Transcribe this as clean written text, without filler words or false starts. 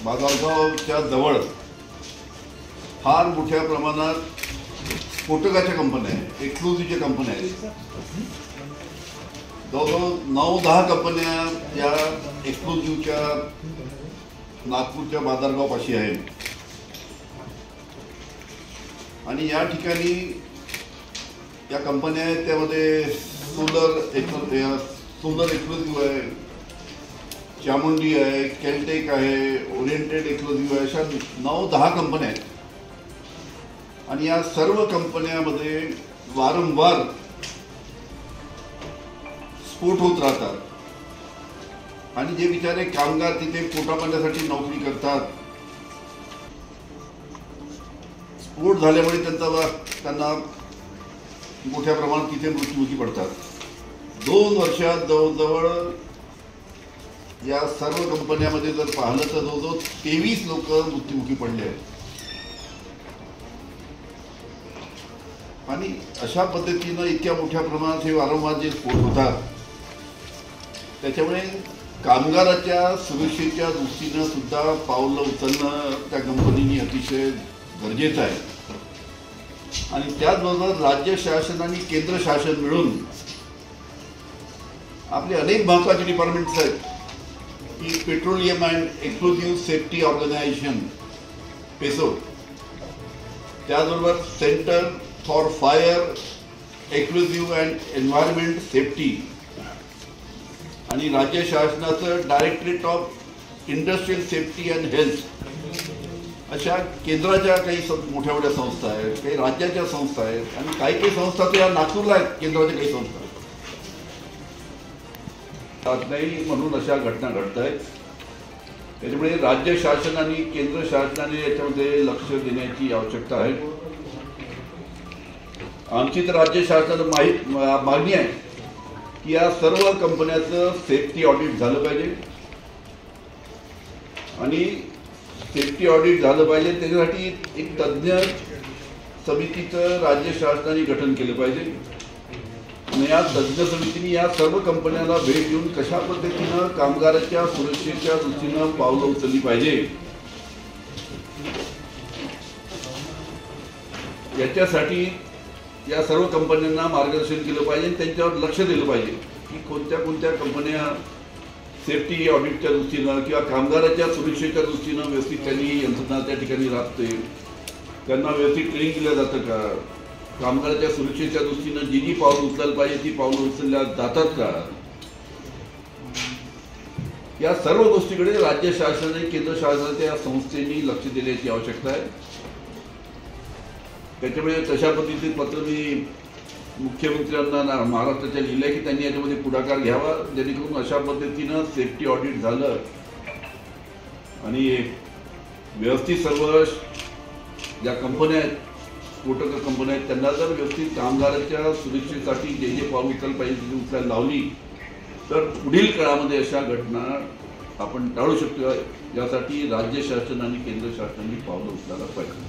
बाजारगावच्या जवळ फार मोठ्या प्रमाणात स्फोटकाच्या कंपन्या आहेत, एक्सक्लुझिव्हच्या कंपन्या आहेत. जवळजवळ 9-10 कंपन्या या एक्सक्लुझिव्हच्या नागपूरच्या बाजारगावपाशी आहेत. आणि या ठिकाणी या कंपन्या आहेत, त्यामध्ये सोलर एक्सक्लुझिव्ह आहे, चामुंडी आहे, केलटेक आहे, ओरिएंटेड एक्सक्लुझिव्ह आहे, अशा 9-10 कंपन्या आहेत. आणि या सर्व कंपन्यामध्ये वारंवार स्फोट होत राहतात. आणि जे बिचारे कामगार तिथे पोटापाण्यासाठी नोकरी करतात, स्फोट झाल्यामुळे त्यांना मोठ्या प्रमाणात तिथे मृत्युमुखी पडतात. 2 वर्षात जवळजवळ या सर्व कंपन्यामध्ये जर पाहिलं तर जवळजवळ 23 लोक मृत्युमुखी पडले आहेत. आणि अशा पद्धतीनं इतक्या मोठ्या प्रमाणात हे वारंवार जे स्फोट होतात, त्याच्यामुळे कामगाराच्या सुरक्षेच्या दृष्टीनं सुद्धा पावलं उचलणं त्या कंपनीनी अतिशय गरजेचं आहे. आणि त्याचबरोबर राज्य शासन आणि केंद्र शासन मिळून आपले अनेक महत्त्वाचे डिपार्टमेंट्स आहेत की petroleum and explosive safety organisation PESO, त्याचबरोबर centre for fire explosive and environment safety आणि राज्य शासनाचं directorate of industrial safety and health, अशा केंद्राच्या काही मोठ्या मोठ्या संस्था आहेत, काही राज्याच्या संस्था आहेत आणि काही संस्था तर या नागपूरला आहेत, केंद्राच्या काही संस्था नाही म्हणून अशा घटना घडत आहेत. त्याच्यामुळे राज्य शासन आणि केंद्र शासनाने याच्यामध्ये लक्ष देण्याची आवश्यकता आहे. आमची तर राज्य शासनाला मागणी आहे की या सर्व कंपन्याचं सेफ्टी ऑडिट झालं पाहिजे. आणि सेफ्टी ऑडिट झालं पाहिजे त्याच्यासाठी एक तज्ज्ञ समितीचं राज्य शासनाने गठन केलं पाहिजे. आणि या तज्ज्ञ समितीने या सर्व कंपन्यांना भेट देऊन कशा पद्धतीनं कामगाराच्या सुरक्षेच्या दृष्टीनं पावलं उचलली पाहिजे याच्यासाठी या सर्व कंपन्यांना मार्गदर्शन केलं पाहिजे. त्यांच्यावर लक्ष दिलं पाहिजे की कोणत्या कोणत्या कंपन्या सेफ्टी ऑडिटच्या दृष्टीनं किंवा कामगाराच्या सुरक्षेच्या दृष्टीनं व्यवस्थित त्यांनी यंत्रणा त्या ठिकाणी राबते, त्यांना व्यवस्थित ट्रेनिंग दिलं जातं का, कामगाराच्या सुरक्षेच्या दृष्टीनं जी पावलं उचलायला पाहिजे ती पावलं उचलल्या जातात का, या सर्व गोष्टीकडे राज्य शासनाने केंद्र शासनाच्या संस्थेने लक्ष देण्याची आवश्यकता आहे. त्याच्यामुळे तशा पद्धतीचे पत्र मी मुख्यमंत्र्यांना महाराष्ट्राच्या लिहिलं की त्यांनी याच्यामध्ये पुढाकार घ्यावा, जेणेकरून अशा पद्धतीनं सेफ्टी ऑडिट झालं आणि व्यवस्थित सर्व ज्या कंपन्या आहेत, स्फोटक कंपन्या आहेत, त्यांना जर व्यवस्थित कामगाराच्या सुरक्षेसाठी जे जे पाऊल उचलायला पाहिजे ती उचलायला लावली तर पुढील काळामध्ये अशा घटना आपण टाळू शकतो. यासाठी राज्य शासन आणि केंद्र शासनाने पावलं उचलायला पाहिजे.